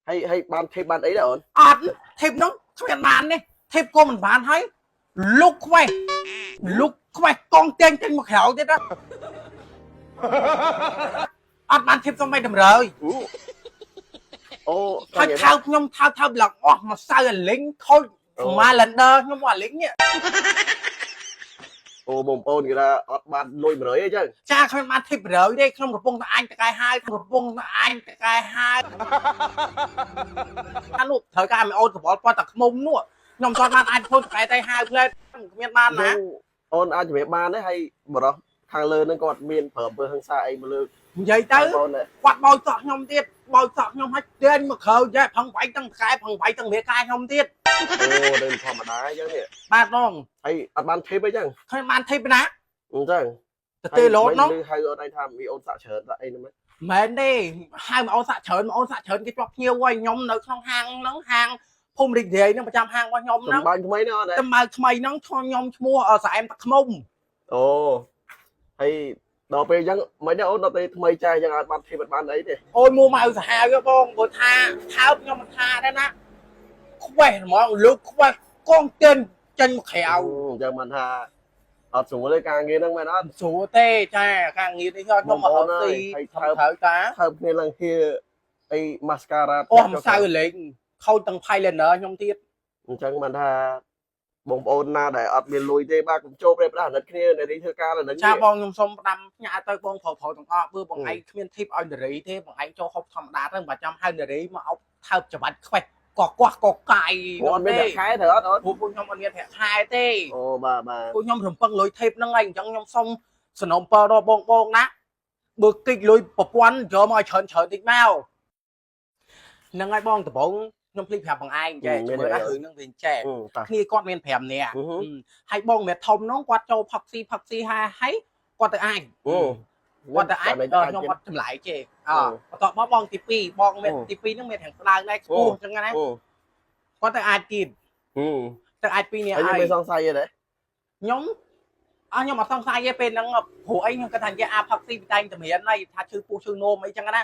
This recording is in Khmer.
hay ban thêm ban ấy là ổn អត់ធីបនោះគ្មានបានទេធីបក៏មិនបានហើយលុកខ្វេះលុកខ្វេះកងទៀងចេញមកក្រៅទៀតណាអត់បានធីបសំបីតម្រើយ ô ហើយថើបខ្ញុំថើបឡើងអស់មកសៅអាលីងខូចស្មាឡែនដឺខ្ញុំអាលីងនេះ ô bồn ôn người ta ban lôi mà ấy chứ ចាគ្មានបានធីបរើយទេខ្ញុំកំពុងតែអញតកែហើយកំពុងតែអញតកែហើយអានោះត្រូវការឲ្យអូនកបល់ប៉ុតតែខ្មុំនោះខ្ញុំអត់បានអាចធ្វើតកែតែហើយផ្លែគ្មានបានណា ôn ai chỉ biết ban đấy hay bảo đó thằng lơ nó còn miền phở vừa hàng xa ấy mà lơ និយាយទៅគាត់បោចសក់ខ្ញុំទៀតបោចសក់ខ្ញុំឲ្យទាញមកក្រោយចេះផឹងវាយទាំងកែផឹងវាយទាំងមេកាយខ្ញុំទៀត ô đây thòm mà đá chứ nè បាទដង hay ăn ban thêm ấy chứ ឃើញបានធីបណា ừ chứ ទៅទេលោតនោះ hay ở đây tham bị ôn xạ chớn lại nữa mấy មែនទេហៅមកអូនសាក់ច្រើនមកអូនសាក់ច្រើនគេជាប់ភ្ញៀវហើយខ្ញុំនៅក្នុងហាងហ្នឹងហាងភូមិរីករាយហ្នឹងប្រចាំហាងរបស់ខ្ញុំហ្នឹង tầm bao nhiêu mấy nữa đấy តែមកថ្មីហ្នឹងខ្ញុំឈ្មោះស្អែមទឹកខ្មុំ ồ hay đó bây giờ mấy đứa ôn đó bây mấy trai chẳng hạn ban thêm ban ấy thì អូយមកសាហាវបងព្រោះថាថើបខ្ញុំមិនថាដែរណាខ្វេះហ្មងលោកខ្វេះកងទៀនចេញមកក្រៅ giờ mình hà ở xuống đây càng nghe năng mày nó ស្រួលទេចាការងារនេះខ្ញុំមករកទីខ្ញុំត្រូវតា thơm nghe lần kia ấy mascara អូមិនសៅលេងខូចទាំង Thailander ខ្ញុំទៀត chẳng mình hà bông ôn na để ọt miền lùi tê ba cũng chốt đây đã nứt kia này đi thưa ca là nứt ចាបងខ្ញុំសុំផ្ដាំផ្ញើទៅបងប្រុសទាំងអស់ព្រោះបងឯងគ្មានធីបឲ្យនារីទេបងឯងចូលហូបធម្មតាទៅមិនចាំហៅនារីមកអោបថើបច្បាច់ខ្វេះកកកកាយ ôn bên đại khái thôi đó ពួកខ្ញុំអត់មានប្រាក់ខែទេ ô bà ពួកខ្ញុំរំពឹងលុយធីបហ្នឹងឯងអញ្ចឹងខ្ញុំសុំសំណូមពរដល់បងណាបើគិតលុយប្រព័ន្ធយកមកឲ្យច្រើនតិចមកហ្នឹងហើយបងដំបងខ្ញុំភ្លេចប្រាប់បងឯងចេះមើលណារឿងហ្នឹងវិញចេះ ừ ta គ្នាគាត់មាន5នាក់ហើយបងមេធំហ្នឹងគាត់ចូលផឹកស៊ីហើយគាត់ទៅអាច ừ គាត់ទៅអាចខ្ញុំអត់ចម្លែកទេបន្ទាប់មកបងទី2បងមេទី2ហ្នឹងមានខាងស្ដើងដែរខ្ពស់អញ្ចឹងណាគាត់ទៅអាចទៀត ừ ទៅអាច2នាក់ហើយ anh mới xong say rồi đấy ខ្ញុំខ្ញុំអត់សង្ស័យទេពេលហ្នឹងព្រោះអីខ្ញុំគាត់ថានិយាយអាផឹកស៊ីតែងតែមានហើយថាឈឺពោះឈឺនោមអីចឹងណា